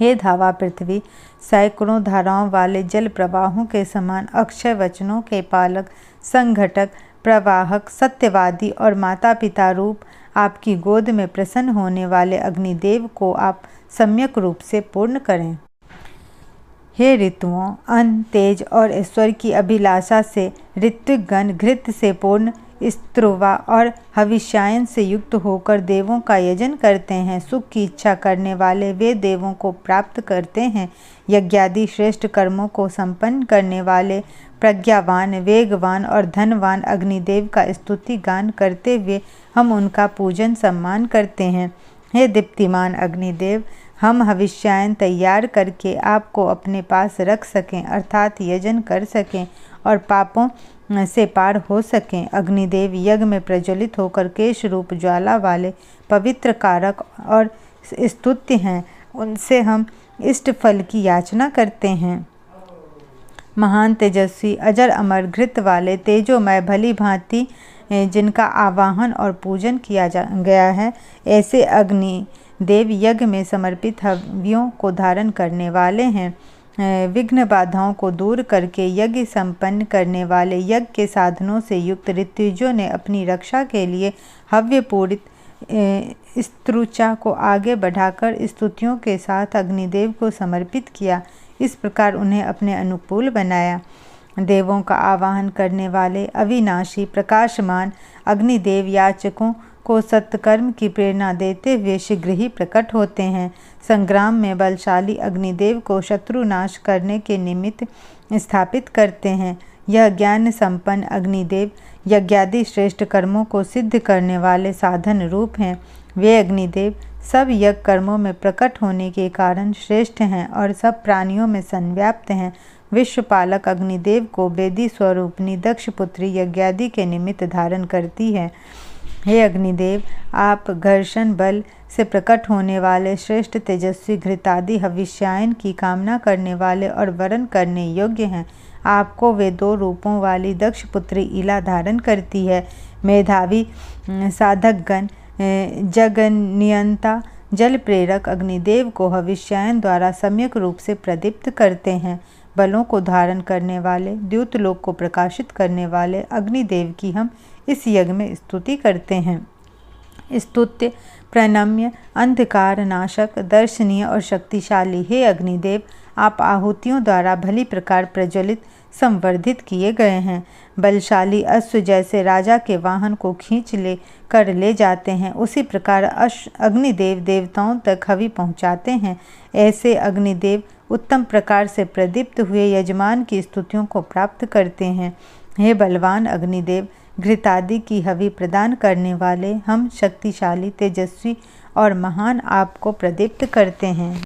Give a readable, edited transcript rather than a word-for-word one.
हे धावा पृथ्वी, सैकड़ों धाराओं वाले जल प्रवाहों के समान अक्षय वचनों के पालक, संघटक, प्रवाहक, सत्यवादी और माता पिता रूप आपकी गोद में प्रसन्न होने वाले अग्निदेव को आप सम्यक रूप से पूर्ण करें। हे ऋतुओं, अन्न, तेज और ईश्वर की अभिलाषा से ऋत्विक गण घृत से पूर्ण, स्त्रुवा और हविष्यायन से युक्त होकर देवों का यजन करते हैं। सुख की इच्छा करने वाले वे देवों को प्राप्त करते हैं। यज्ञादि श्रेष्ठ कर्मों को संपन्न करने वाले प्रज्ञावान, वेगवान और धनवान अग्निदेव का स्तुति गान करते हुए हम उनका पूजन सम्मान करते हैं। हे दीप्तिमान अग्निदेव, हम हविष्यायन तैयार करके आपको अपने पास रख सकें, अर्थात यजन कर सकें और पापों से पार हो सकें। अग्निदेव यज्ञ में प्रज्वलित होकर केश रूप ज्वाला वाले पवित्र कारक और स्तुत्य हैं। उनसे हम इष्ट फल की याचना करते हैं। महान तेजस्वी, अजर अमर घृत वाले तेजोमय भली भांति जिनका आवाहन और पूजन किया गया है, ऐसे अग्नि देव यज्ञ में समर्पित हवियों को धारण करने वाले हैं। विघ्न बाधाओं को दूर करके यज्ञ संपन्न करने वाले यज्ञ के साधनों से युक्त ऋत्विजों ने अपनी रक्षा के लिए हव्य पूरित स्तुचा को आगे बढ़ाकर स्तुतियों के साथ अग्निदेव को समर्पित किया। इस प्रकार उन्हें अपने अनुकूल बनाया। देवों का आवाहन करने वाले अविनाशी प्रकाशमान अग्निदेव याचकों को सत्कर्म की प्रेरणा देते हुए शीघ्र ही प्रकट होते हैं। संग्राम में बलशाली अग्निदेव को शत्रु नाश करने के निमित्त स्थापित करते हैं। यह ज्ञान संपन्न अग्निदेव यज्ञादि श्रेष्ठ कर्मों को सिद्ध करने वाले साधन रूप हैं। वे अग्निदेव सब यज्ञ कर्मों में प्रकट होने के कारण श्रेष्ठ हैं और सब प्राणियों में संव्याप्त हैं। विश्वपालक अग्निदेव को वेदी स्वरूपनी दक्ष पुत्री यज्ञादि के निमित्त धारण करती है। हे अग्निदेव, आप घर्षण बल से प्रकट होने वाले श्रेष्ठ तेजस्वी घृतादि हविष्यायन की कामना करने वाले और वरण करने योग्य हैं। आपको वे दो रूपों वाली दक्ष पुत्री इला धारण करती है। मेधावी साधकगण जगनियंता जल प्रेरक अग्निदेव को हविष्यायन द्वारा सम्यक रूप से प्रदीप्त करते हैं। बलों को धारण करने वाले, द्यूतलोक को प्रकाशित करने वाले अग्निदेव की हम इस यज्ञ में स्तुति करते हैं। स्तुत्य, प्रणम्य, अंधकार नाशक, दर्शनीय और शक्तिशाली हे अग्निदेव, आप आहुतियों द्वारा भली प्रकार प्रज्वलित संवर्धित किए गए हैं। बलशाली अश्व जैसे राजा के वाहन को खींच ले जाते हैं, उसी प्रकार अग्निदेव देवताओं तक हवि पहुँचाते हैं। ऐसे अग्निदेव उत्तम प्रकार से प्रदीप्त हुए यजमान की स्तुतियों को प्राप्त करते हैं। हे बलवान अग्निदेव, घृतादि की हवि प्रदान करने वाले हम शक्तिशाली, तेजस्वी और महान आपको प्रदीप्त करते हैं।